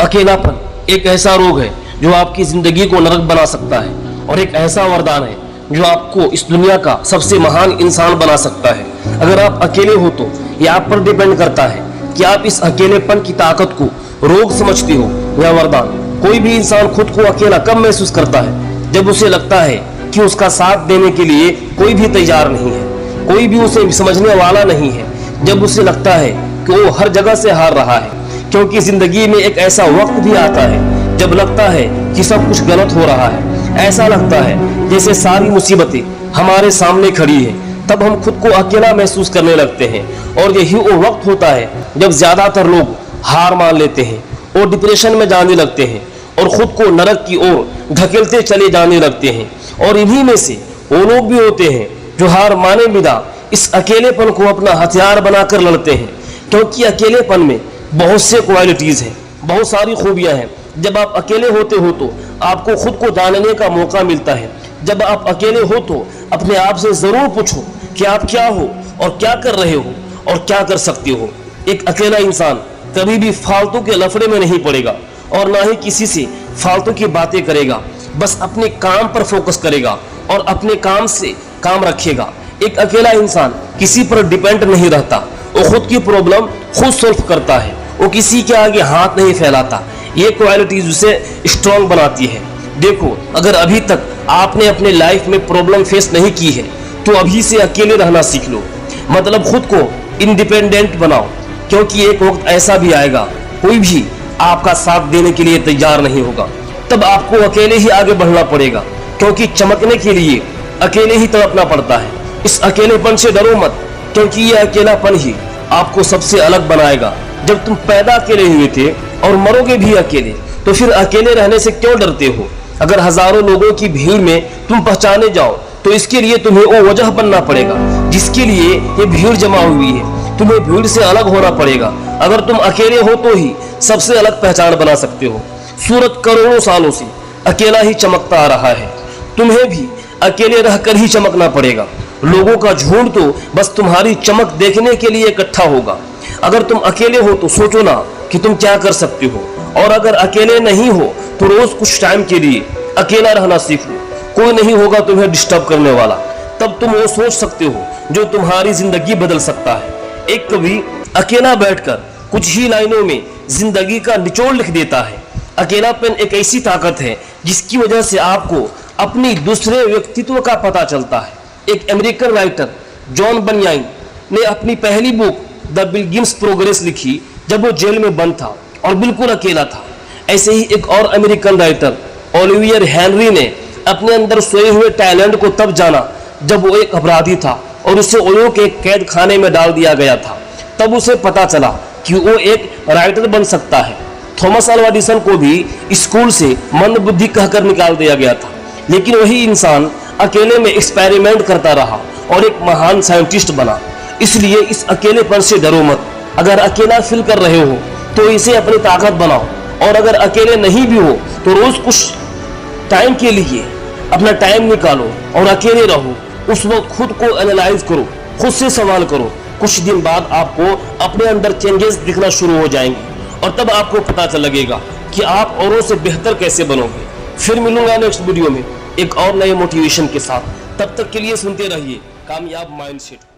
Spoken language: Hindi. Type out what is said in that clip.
अकेलापन एक ऐसा रोग है जो आपकी जिंदगी को नरक बना सकता है और एक ऐसा वरदान है जो आपको इस दुनिया का सबसे महान इंसान बना सकता है। अगर आप अकेले हो तो यह आप पर डिपेंड करता है कि आप इस अकेलेपन की ताकत को रोग समझते हो या वरदान। कोई भी इंसान खुद को अकेला कब महसूस करता है? जब उसे लगता है कि उसका साथ देने के लिए कोई भी तैयार नहीं है, कोई भी उसे समझने वाला नहीं है, जब उसे लगता है कि वो हर जगह से हार रहा है। क्योंकि जिंदगी में एक ऐसा वक्त भी आता है जब लगता है कि सब कुछ गलत हो रहा है। ऐसा लगता है जैसे सारी मुसीबतें हमारे सामने खड़ी है। तब हम खुद को अकेला महसूस करने लगते हैं और यही वो वक्त होता है जब ज्यादातर लोग हार मान लेते हैं और डिप्रेशन में जाने लगते हैं और खुद को नरक की ओर धकेलते चले जाने लगते हैं। और इन्हीं में से वो लोग भी होते हैं जो हार माने बिना इस अकेलेपन को अपना हथियार बनाकर लड़ते हैं। क्योंकि अकेलेपन में बहुत से क्वालिटीज हैं, बहुत सारी खूबियां हैं। जब आप अकेले होते हो तो आपको खुद को जानने का मौका मिलता है। जब आप अकेले हो तो अपने आप से जरूर पूछो कि आप क्या हो और क्या कर रहे हो और क्या कर सकते हो। एक अकेला इंसान कभी भी फालतू के लफड़े में नहीं पड़ेगा और ना ही किसी से फालतू की बातें करेगा। बस अपने काम पर फोकस करेगा और अपने काम से काम रखेगा। एक अकेला इंसान किसी पर डिपेंड नहीं रहता, वो खुद की प्रॉब्लम खुद सॉल्व करता है, वो किसी के आगे हाथ नहीं फैलाता। ये क्वालिटीज उसे स्ट्रांग बनाती है। देखो, अगर अभी तक आपने अपने लाइफ में प्रॉब्लम फेस नहीं की है तो अभी से अकेले रहना सीख लो। मतलब खुद को इंडिपेंडेंट बनाओ, क्योंकि एक वक्त ऐसा भी आएगा कोई भी आपका साथ देने के लिए तैयार नहीं होगा। तब आपको अकेले ही आगे बढ़ना पड़ेगा, क्योंकि चमकने के लिए अकेले ही तड़पना पड़ता है। इस अकेलेपन से डरो मत, क्योंकि यह अकेलापन ही आपको सबसे अलग बनाएगा। जब तुम पैदा अकेले हुए थे और मरोगे भी अकेले, तो फिर अकेले रहने से क्यों डरते हो? अगर हजारों लोगों की भीड़ में तुम पहचाने जाओ तो इसके लिए तुम्हें वो वजह बनना पड़ेगा जिसके लिए ये भीड़ जमा हुई है। तुम्हें भीड़ से अलग होना पड़ेगा। अगर तुम अकेले हो तो ही सबसे अलग पहचान बना सकते हो। सूरज करोड़ों सालों से अकेला ही चमकता आ रहा है, तुम्हें भी अकेले रहकर ही चमकना पड़ेगा। लोगों का झुंड तो बस तुम्हारी चमक देखने के लिए इकट्ठा होगा। अगर तुम अकेले हो तो सोचो ना कि तुम क्या कर सकते हो, और अगर अकेले नहीं हो तो रोज कुछ टाइम के लिए अकेला रहना सीख लो। कोई नहीं होगा तुम्हें डिस्टर्ब करने वाला। तब तुम वो सोच सकते हो जो तुम्हारी जिंदगी बदल सकता है। एक कवि अकेला बैठकर कुछ ही लाइनों में जिंदगी का निचोड़ लिख देता है। अकेलापन एक ऐसी ताकत है जिसकी वजह से आपको अपनी दूसरे व्यक्तित्व का पता चलता है। एक अमेरिकन राइटर जॉन बन्याइन ने अपनी पहली बुक द बिगिन्स प्रोग्रेस लिखी जब वो जेल में बंद था और बिल्कुल अकेला था। ऐसे ही एक और अमेरिकन राइटर ओलिवियर हेनरी ने अपने अंदर सोए हुए टैलेंट को तब जाना जब वो एक अपराधी था और उसे ओयो के कैद खाने में डाल दिया गया था। तब उसे पता चला कि वो एक राइटर बन सकता है। थॉमस अल्वा एडिसन को भी स्कूल से मंदबुद्धि कहकर निकाल दिया गया था, लेकिन वही इंसान अकेले में एक्सपेरिमेंट करता रहा और एक महान साइंटिस्ट बना। इसलिए इस अकेलेपन से डरो मत। अगर अकेला फील कर रहे हो तो इसे अपनी ताकत बनाओ, और अगर अकेले नहीं भी हो तो रोज कुछ टाइम के लिए अपना टाइम निकालो और अकेले रहो। उस वक्त खुद को एनालाइज करो, खुद से सवाल करो। कुछ दिन बाद आपको अपने अंदर चेंजेस दिखना शुरू हो जाएंगे और तब आपको पता चल लगेगा कि आप औरों से बेहतर कैसे बनोगे। फिर मिलूंगा नेक्स्ट वीडियो में एक और नए मोटिवेशन के साथ। तब तक के लिए सुनते रहिए कामयाब माइंडसेट।